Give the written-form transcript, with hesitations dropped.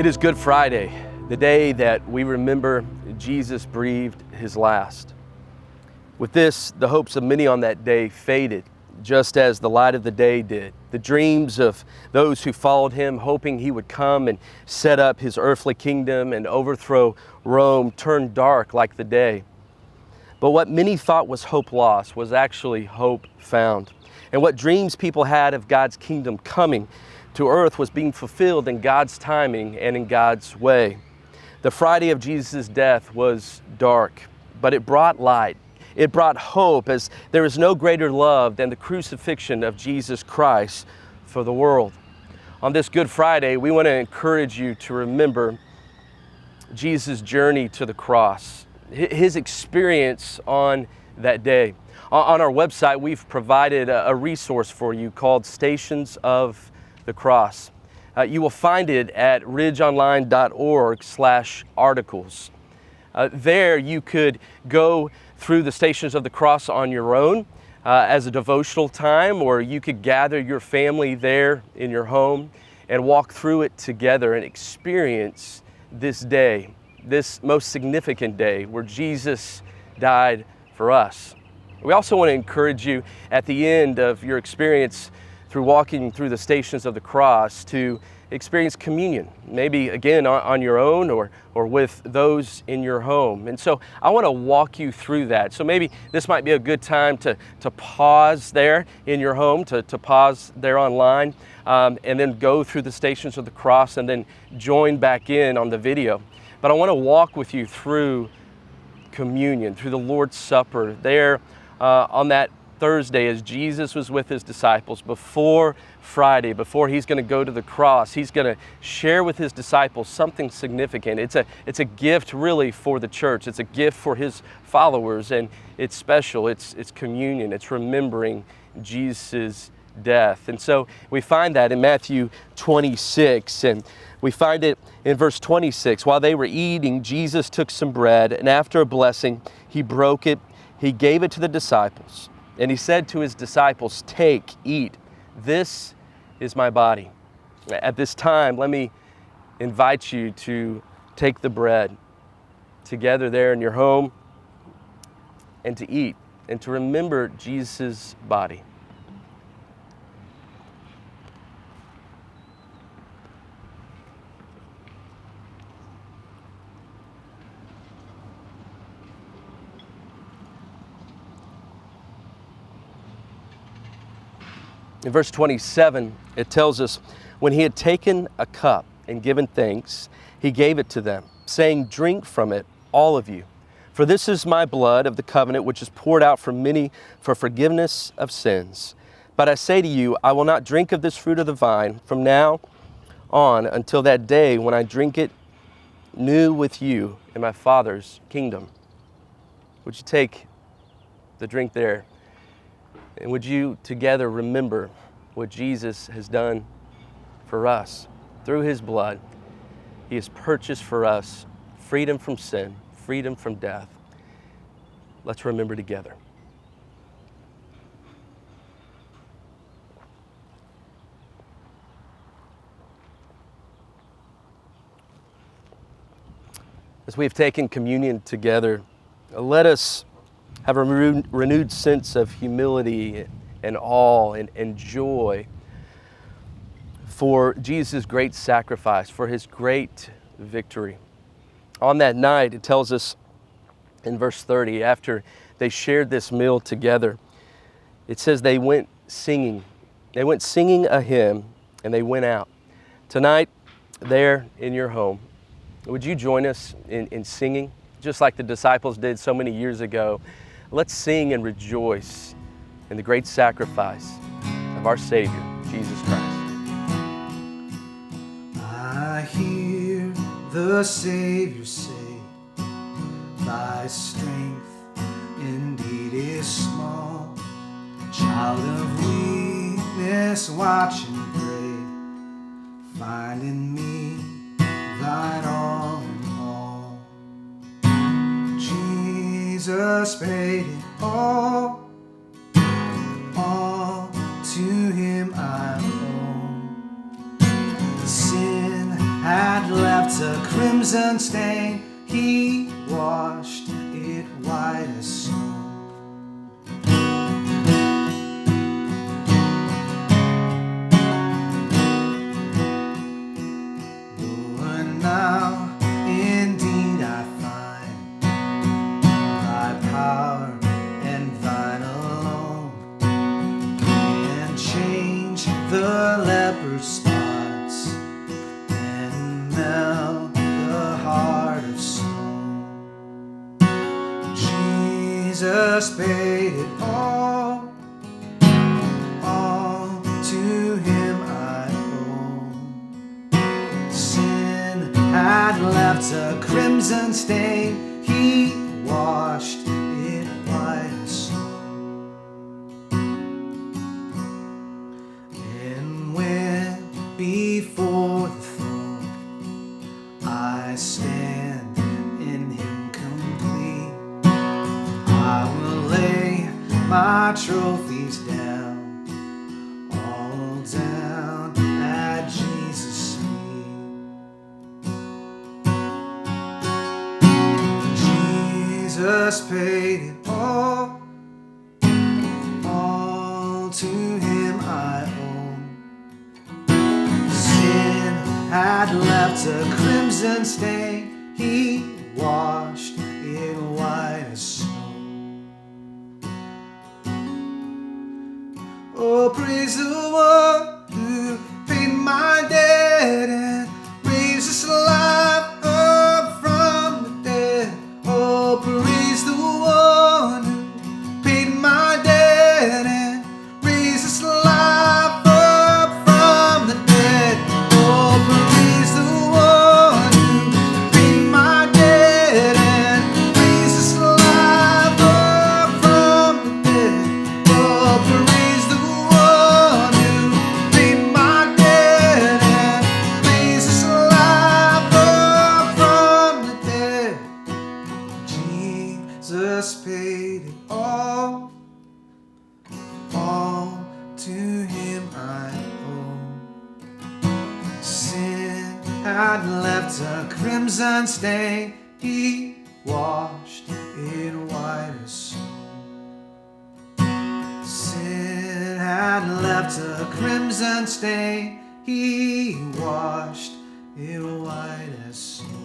It is Good Friday, the day that we remember Jesus breathed his last. With this, the hopes of many on that day faded, just as the light of the day did. The dreams of those who followed him, hoping he would come and set up his earthly kingdom and overthrow Rome, turned dark like the day. But what many thought was hope lost was actually hope found. And what dreams people had of God's kingdom coming to earth was being fulfilled in God's timing and in God's way. The Friday of Jesus' death was dark, but it brought light. It brought hope, as there is no greater love than the crucifixion of Jesus Christ for the world. On this Good Friday, we want to encourage you to remember Jesus' journey to the cross, his experience on that day. On our website, we've provided a resource for you called Stations of the Cross. You will find it at ridgeonline.org/articles. There you could go through the Stations of the Cross on your own as a devotional time, or you could gather your family there in your home and walk through it together and experience this day, this most significant day where Jesus died for us. We also want to encourage you at the end of your experience through walking through the Stations of the Cross to experience communion, maybe again on your own or with those in your home. And so I want to walk you through that. So maybe this might be a good time to pause there in your home, to pause there online, and then go through the Stations of the Cross and then join back in on the video. But I want to walk with you through communion, through the Lord's Supper, there on that Thursday as Jesus was with his disciples before Friday, before he's going to go to the cross. He's going to share with his disciples something significant. It's a gift really for the church. It's a gift for his followers, and it's special. It's communion. It's remembering Jesus' death. And so we find that in Matthew 26, and we find it in verse 26. While they were eating, Jesus took some bread, and after a blessing, he broke it. He gave it to the disciples. And he said to his disciples, "Take, eat. This is my body." At this time, let me invite you to take the bread together there in your home and to eat and to remember Jesus' body. In verse 27, it tells us, when he had taken a cup and given thanks, he gave it to them, saying, "Drink from it, all of you. For this is my blood of the covenant, which is poured out for many for forgiveness of sins. But I say to you, I will not drink of this fruit of the vine from now on until that day when I drink it new with you in my Father's kingdom." Would you take the drink there? And would you together remember what Jesus has done for us? Through his blood, he has purchased for us freedom from sin, freedom from death. Let's remember together. As we have taken communion together, let us have a renewed sense of humility and awe and joy for Jesus' great sacrifice, for his great victory. On that night, it tells us in verse 30, after they shared this meal together, it says they went singing. They went singing a hymn and they went out. Tonight, there in your home, would you join us in singing? Just like the disciples did so many years ago. Let's sing and rejoice in the great sacrifice of our Savior, Jesus Christ. I hear the Savior say, "Thy strength indeed is small. Child of weakness, watch and pray. Find in me thine all in all." Jesus paid it all to him I owe. Sin had left crimson stain, He washed it white as snow. Lord, now indeed I find Thy power and Thine alone can change the leper's spots and melt the heart of stone. Jesus paid it all to Him I owe. Sin had left a crimson stain, He washed it white as snow. And when before the throne I stand in Him complete, I will lay my trophies down, all down at Jesus' feet. Jesus paid it all to Him I owe. Sin had left a crimson stain, He washed it white as snow. Oh, praise the one who paid my debt and raised us alive up from the dead. Oh, praise the one who paid my debt and raised us alive up from the dead. Oh, praise the one who paid my debt and raised us alive up from the dead. Oh, praise the one who paid my debt and raised us alive up from the dead. Jesus paid it all to Him I owe. Sin had left a crimson stain, He washed it white as snow. Sin had left a crimson stain, He washed it white as snow.